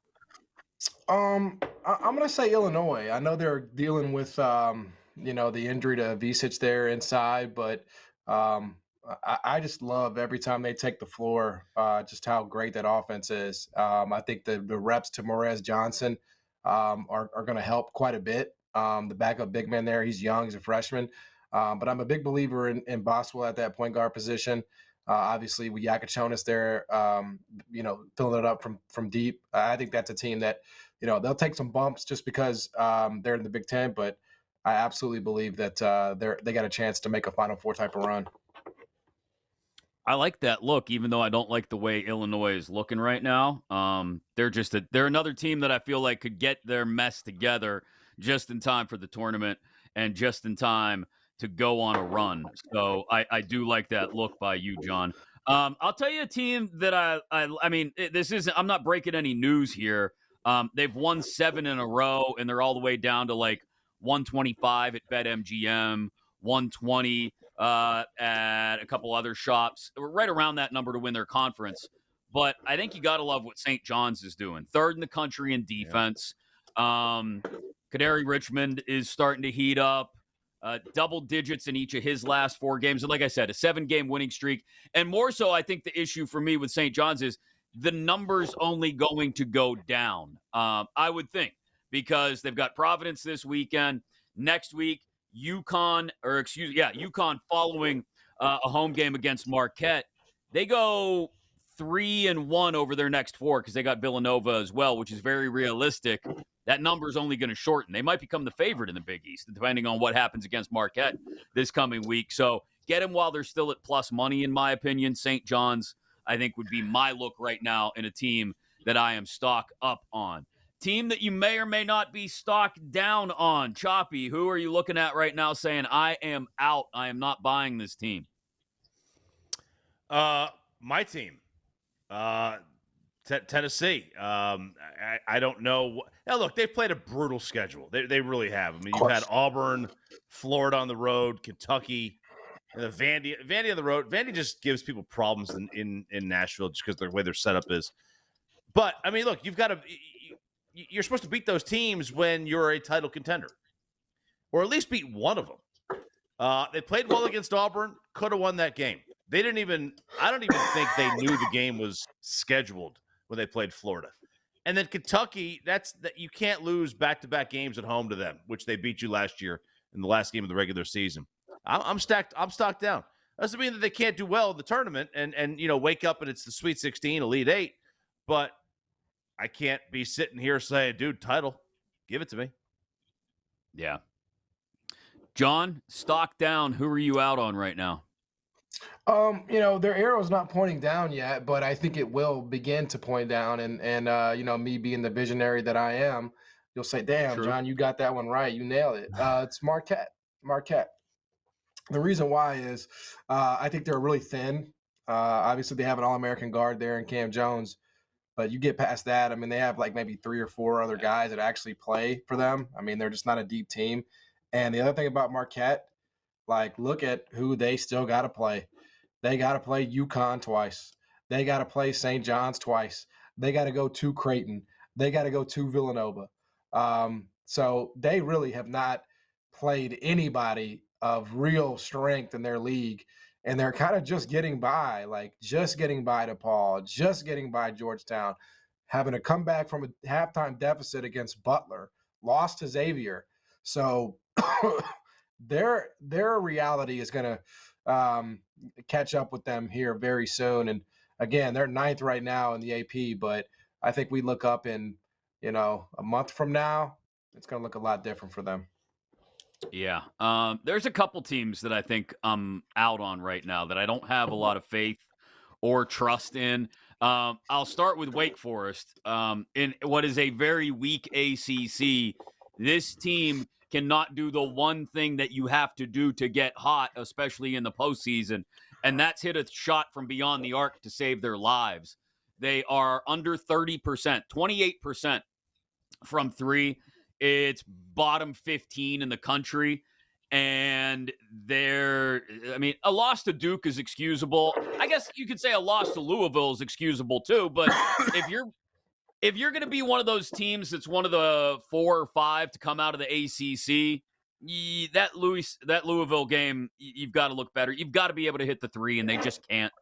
I'm gonna say Illinois. I know they're dealing with the injury to Visic there inside, but I just love every time they take the floor, just how great that offense is. I think the reps to Morez Johnson are going to help quite a bit. The backup big man there, he's young, he's a freshman, but I'm a big believer in Boswell at that point guard position. Obviously, with Yakachonis there, filling it up from deep. I think that's a team that they'll take some bumps just because they're in the Big Ten, but I absolutely believe that they got a chance to make a Final Four type of run.
I like that look, even though I don't like the way Illinois is looking right now. They're another team that I feel like could get their mess together just in time for the tournament and just in time to go on a run. So I do like that look by you, John. I'll tell you a team that I'm not breaking any news here. They've won 7 in a row, and they're all the way down to like 125 at BetMGM, 120 at a couple other shops. We're right around that number to win their conference. But I think you got to love what St. John's is doing. 3rd in the country in defense. Kadari Richmond is starting to heat up. Double digits in each of his last 4 games. And like I said, a 7-game winning streak. And more so, I think the issue for me with St. John's is the number's only going to go down, I would think, because they've got Providence this weekend. Next week, UConn following a home game against Marquette. They go 3-1 over their next 4 because they got Villanova as well, which is very realistic. That number is only going to shorten. They might become the favorite in the Big East, depending on what happens against Marquette this coming week. So get them while they're still at plus money, in my opinion. St. John's, I think, would be my look right now in a team that I am stock up on. Team that you may or may not be stocked down on. Choppy, who are you looking at right now saying, I am out, I am not buying this team?
My team. Tennessee. I don't know. Now, look, they've played a brutal schedule. They really have. I mean, you've had Auburn, Florida on the road, Kentucky, and the Vandy on the road. Vandy just gives people problems in Nashville just because the way their setup is. But, I mean, look, you're supposed to beat those teams when you're a title contender, or at least beat one of them. They played well against Auburn, could have won that game. I don't even think they knew the game was scheduled when they played Florida. And then Kentucky, that you can't lose back-to-back games at home to them, which they beat you last year in the last game of the regular season. I'm stocked down. Doesn't mean that they can't do well in the tournament and wake up and it's the Sweet 16, Elite 8, but I can't be sitting here saying, dude, title, give it to me.
Yeah. John, stock down. Who are you out on right now?
Their arrow's not pointing down yet, but I think it will begin to point down. And me being the visionary that I am, you'll say, damn, True. John, you got that one right. You nailed it. It's Marquette. The reason why is I think they're really thin. Obviously, they have an All-American guard there in Cam Jones. But you get past that, I mean, they have like maybe 3 or 4 other guys that actually play for them. I mean, they're just not a deep team. And the other thing about Marquette, like, look at who they still got to play. They got to play UConn twice. They got to play St. John's twice. They got to go to Creighton. They got to go to Villanova. So they really have not played anybody of real strength in their league. And they're kind of just getting by DePaul, just getting by Georgetown, having to come back from a halftime deficit against Butler, lost to Xavier. So their reality is going to catch up with them here very soon. And again, they're 9th right now in the AP, but I think we look up in, a month from now, it's going to look a lot different for them.
Yeah. There's a couple teams that I think I'm out on right now that I don't have a lot of faith or trust in. I'll start with Wake Forest. In what is a very weak ACC, this team cannot do the one thing that you have to do to get hot, especially in the postseason, and that's hit a shot from beyond the arc to save their lives. They are under 30%, 28% from 3. It's bottom 15 in the country, and a loss to Duke is excusable. I guess you could say a loss to Louisville is excusable too, but if you're if you're going to be one of those teams that's one of the 4 or 5 to come out of the ACC, that Louisville game, you've got to look better. You've got to be able to hit the 3, and they just can't.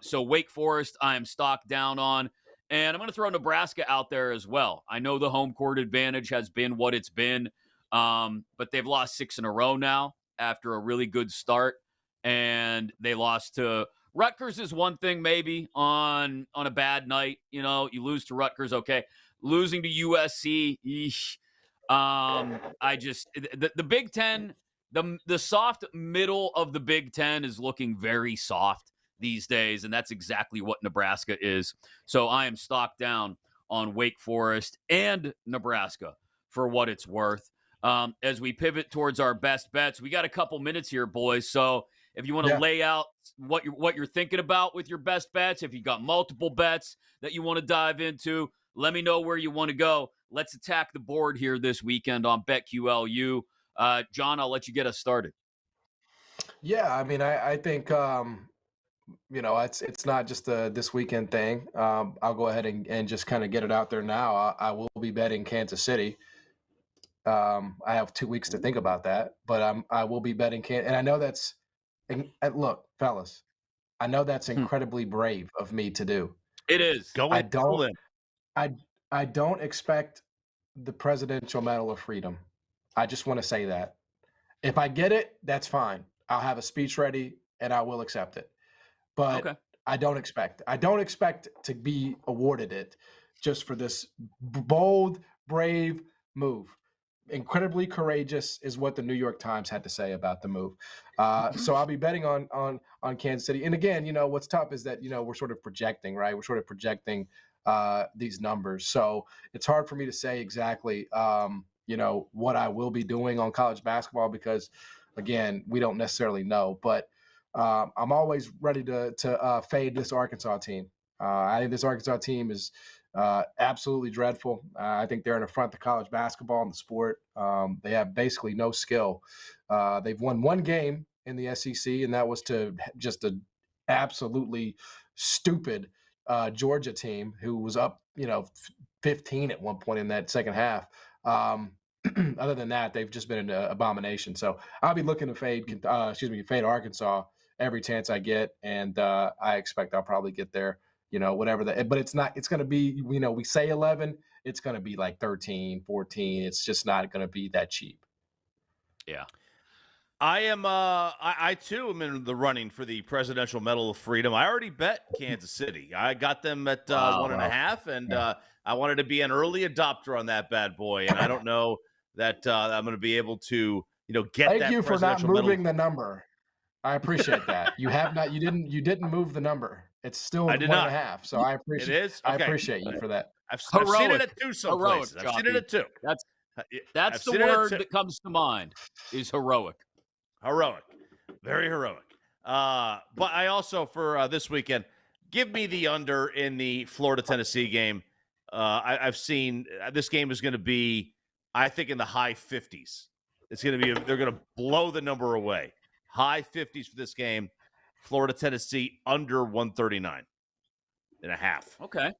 So Wake Forest, I am stocked down on. And I'm going to throw Nebraska out there as well. I know the home court advantage has been what it's been, but they've lost 6 in a row now after a really good start. And they lost to Rutgers is one thing maybe on a bad night. You know, you lose to Rutgers, okay. Losing to USC, eesh. The Big Ten, the soft middle of the Big Ten is looking very soft these days, and that's exactly what Nebraska is. So I am stocked down on Wake Forest and Nebraska for what it's worth. As we pivot towards our best bets, we got a couple minutes here, boys. So if you want to lay out what you're thinking about with your best bets, if you got multiple bets that you want to dive into, let me know where you want to go. Let's attack the board here this weekend on BetQLU. John, I'll let you get us started.
Yeah, I mean, I think it's not just a this weekend thing. I'll go ahead and just kind of get it out there now. I will be betting Kansas City. I have 2 weeks to think about that, but I will be betting and I know that's and look, fellas, I know that's incredibly brave of me to do.
It is.
I don't expect the Presidential Medal of Freedom. I just want to say that. If I get it, that's fine. I'll have a speech ready and I will accept it. But okay. I don't expect to be awarded it just for this bold, brave move. Incredibly courageous is what the New York Times had to say about the move. So I'll be betting on Kansas City. And again, what's tough is that, we're sort of projecting, right? We're sort of projecting these numbers. So it's hard for me to say exactly, what I will be doing on college basketball because, again, we don't necessarily know. But I'm always ready to fade this Arkansas team. I think this Arkansas team is absolutely dreadful. I think they're an affront to college basketball and the sport. They have basically no skill. They've won one game in the SEC, and that was to just an absolutely stupid Georgia team who was up, 15 at one point in that second half. Other than that, they've just been an abomination. So I'll be looking to fade Arkansas every chance I get, and I expect I'll probably get there. Whatever that, but it's going to be, we say 11, it's going to be like 13, 14. It's just not going to be that cheap.
Yeah.
I am, I too am in the running for the Presidential Medal of Freedom. I already bet Kansas City. I got them at 1.5, and I wanted to be an early adopter on that bad boy. And I don't know that I'm going to be able to, get
Thank
that
you for not
Presidential
moving the number. I appreciate that. You didn't move the number. It's still 1.5. So I appreciate
it. Is? Okay.
I appreciate you for that.
I've seen it at 2 some places. I've seen it at 2.
That's the word that comes to mind is heroic.
Heroic. Very heroic. But I also, for this weekend, give me the under in the Florida-Tennessee game. I've seen this game is going to be, I think, in the high 50s. It's going to be, they're going to blow the number away. High 50s for this game. Florida-Tennessee under 139.5.
Okay.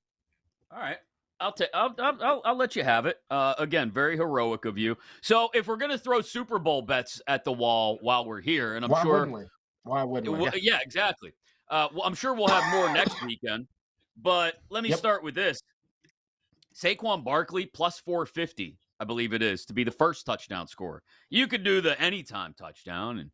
All right. I'll let you have it. Again, very heroic of you. So if we're going to throw Super Bowl bets at the wall while we're here, and
Why wouldn't we?
Yeah, exactly. Well, I'm sure we'll have more next weekend, but let me start with this. Saquon Barkley plus 450, I believe it is, to be the first touchdown scorer. You could do the anytime touchdown and,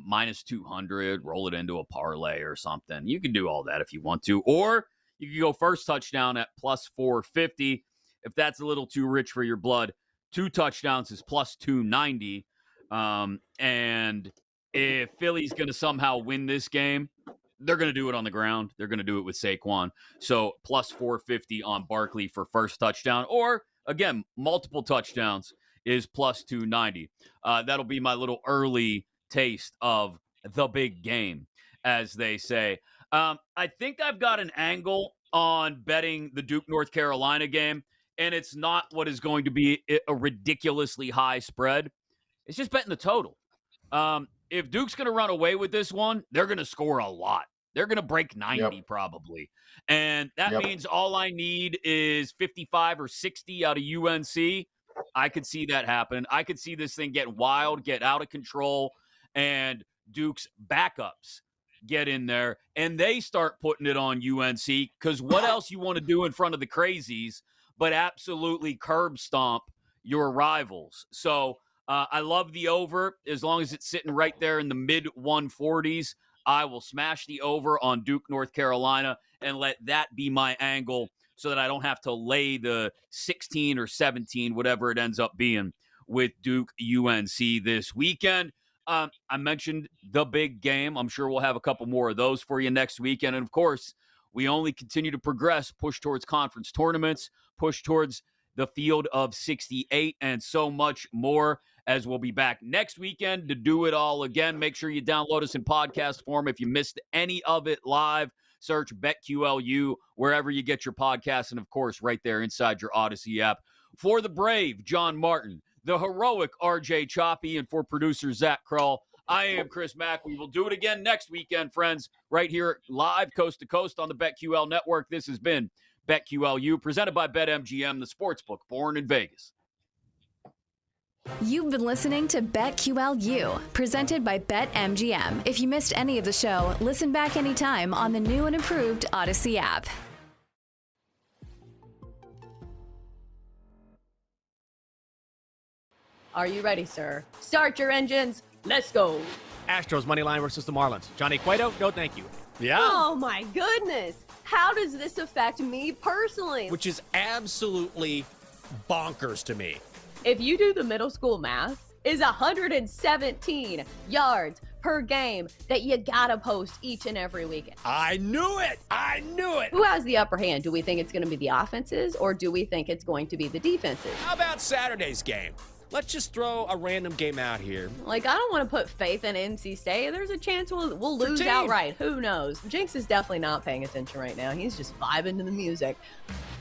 minus 200, roll it into a parlay or something. You can do all that if you want to, or you can go first touchdown at plus 450. If that's a little too rich for your blood, 2 touchdowns is plus 290. And if Philly's going to somehow win this game, they're going to do it on the ground. They're going to do it with Saquon. So plus 450 on Barkley for first touchdown, or again, multiple touchdowns is plus 290. That'll be my little early taste of the big game, as they say. I think I've got an angle on betting the Duke North Carolina game, and it's not what is going to be a ridiculously high spread. It's just betting the total. If Duke's going to run away with this one, they're going to score a lot. They're going to break 90 probably. And that means all I need is 55 or 60 out of UNC. I could see that happen. I could see this thing get wild, get out of control, and Duke's backups get in there, and they start putting it on UNC, because what else you want to do in front of the crazies but absolutely curb stomp your rivals. So I love the over. As long as it's sitting right there in the mid-140s, I will smash the over on Duke, North Carolina, and let that be my angle so that I don't have to lay the 16 or 17, whatever it ends up being, with Duke UNC this weekend. I mentioned the big game. I'm sure we'll have a couple more of those for you next weekend. And, of course, we only continue to progress, push towards conference tournaments, push towards the field of 68, and so much more, as we'll be back next weekend to do it all again. Make sure you download us in podcast form. If you missed any of it live, search BetQLU wherever you get your podcasts, and, of course, right there inside your Odyssey app. For the brave John Martin, the heroic RJ Choppy, and for producer Zach Krull, I am Chris Mack. We will do it again next weekend, friends, right here live coast to coast on the BetQL network. This has been BetQLU, presented by BetMGM, the sportsbook born in Vegas.
You've been listening to BetQLU, presented by BetMGM. If you missed any of the show, listen back anytime on the new and improved Odyssey app.
Are you ready, sir? Start your engines. Let's go.
Astros money line versus the Marlins. Johnny Cueto, no thank you.
Yeah.
Oh, my goodness. How does this affect me personally?
Which is absolutely bonkers to me.
If you do the middle school math, is 117 yards per game that you gotta post each and every weekend.
I knew it.
Who has the upper hand? Do we think it's going to be the offenses, or do we think it's going to be the defenses?
How about Saturday's game? Let's just throw a random game out here.
Like, I don't want to put faith in NC State. There's a chance we'll lose outright. Who knows? Jinx is definitely not paying attention right now. He's just vibing to the music.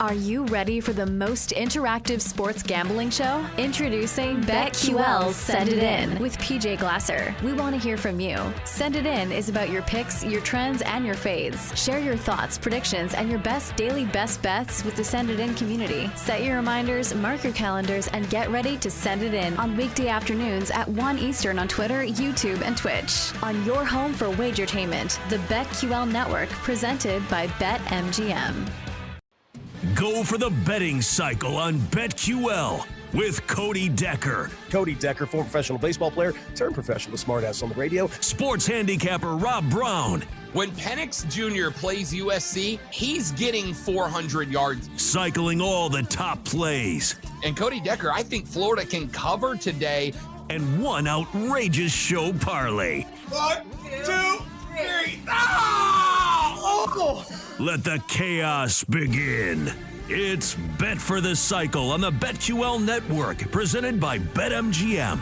Are you ready for the most interactive sports gambling show? Introducing BetQL's Send It In with PJ Glasser. We want to hear from you. Send It In is about your picks, your trends, and your fades. Share your thoughts, predictions, and your best daily best bets with the Send It In community. Set your reminders, mark your calendars, and get ready to send it in on weekday afternoons at 1 Eastern on Twitter, YouTube, and Twitch. On your home for wagertainment, the BetQL Network, presented by BetMGM.
Go for the betting cycle on BetQL with Cody Decker.
Cody Decker, former professional baseball player, turned professional smartass on the radio.
Sports handicapper Rob Brown.
When Penix Jr. plays USC, he's getting 400 yards.
Cycling all the top plays.
And Cody Decker, I think Florida can cover today.
And one outrageous show parlay.
1, 2, 3.
Let the chaos begin. It's Bet for the Cycle on the BetQL Network, presented by BetMGM.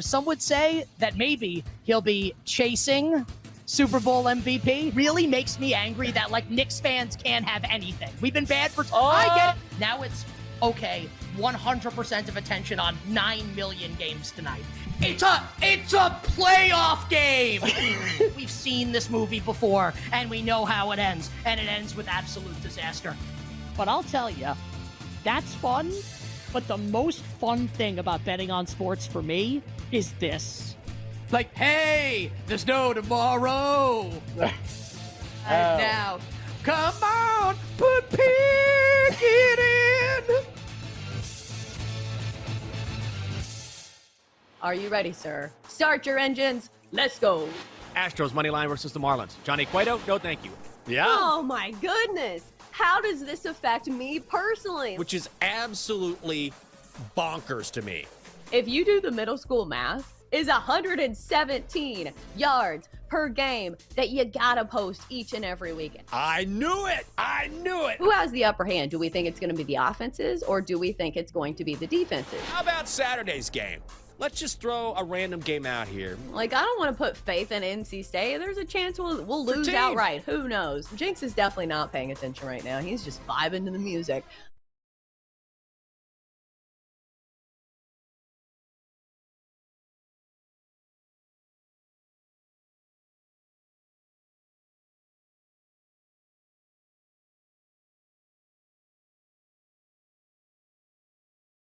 Some would say that maybe he'll be chasing Super Bowl MVP. Really makes me angry that, like, Knicks fans can't have anything. We've been bad for... I get it. Now it's, okay, 100% of attention on 9 million games tonight. It's a playoff game! We've seen this movie before, and we know how it ends. And it ends with absolute disaster. But I'll tell you, that's fun. But the most fun thing about betting on sports for me is this. Like, hey, there's no tomorrow. And now, come on, put Pickett in.
Are you ready, sir? Start your engines. Let's go.
Astros money line versus the Marlins. Johnny Cueto, no thank you.
Yeah.
Oh, my goodness. How does this affect me personally?
Which is absolutely bonkers to me.
If you do the middle school math, is 117 yards per game that you gotta post each and every weekend.
I knew it.
Who has the upper hand? Do we think it's going to be the offenses, or do we think it's going to be the defenses?
How about Saturday's game? Let's just throw a random game out here.
Like, I don't want to put faith in NC State. There's a chance we'll lose outright. Who knows? Jinx is definitely not paying attention right now. He's just vibing to the music.